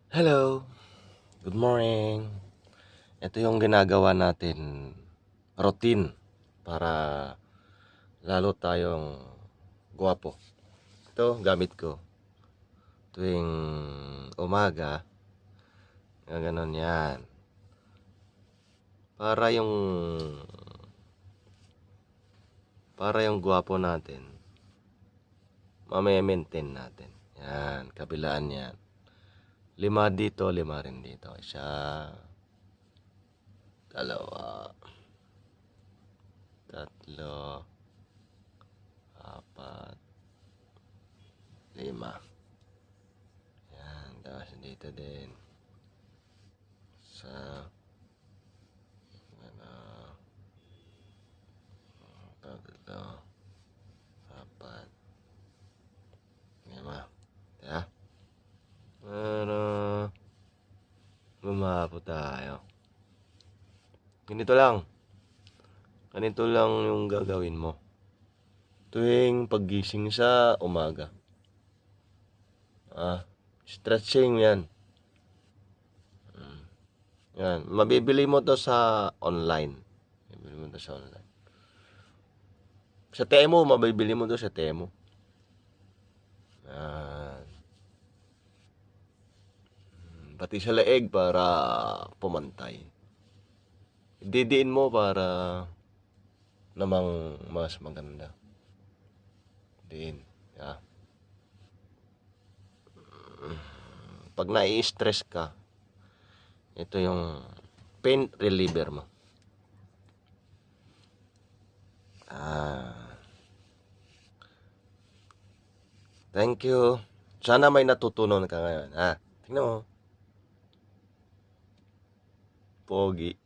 Hello, good morning. Ito yung ginagawa natin routine para lalo tayong gwapo. Ito gamit ko tuwing umaga, gano'n yan. Para yung gwapo natin, mame-maintain natin. Yan, kabilaan yan. 5 dito, 5 rin dito. Isa, dalawa, tatlo, apat, 5. Yan, tapos dito din. Sa, ano, tatlo, apat, 5. Kaya, para gumapo tayo. Ganito lang. Ganito lang yung gagawin mo. Tuwing paggising sa umaga. Stretching yan. Yan. Mabibili mo to sa online. Mabibili mo to sa online. Sa Temu, mabibili mo to sa Temu. Yan. Pati sa leeg para pumantay. Didiin mo para namang mas maganda. Diin. Yeah. Pag nai-stress ka, ito yung pain reliever mo. Thank you. Sana may natutunan ka ngayon. Tingnan mo. Pogi.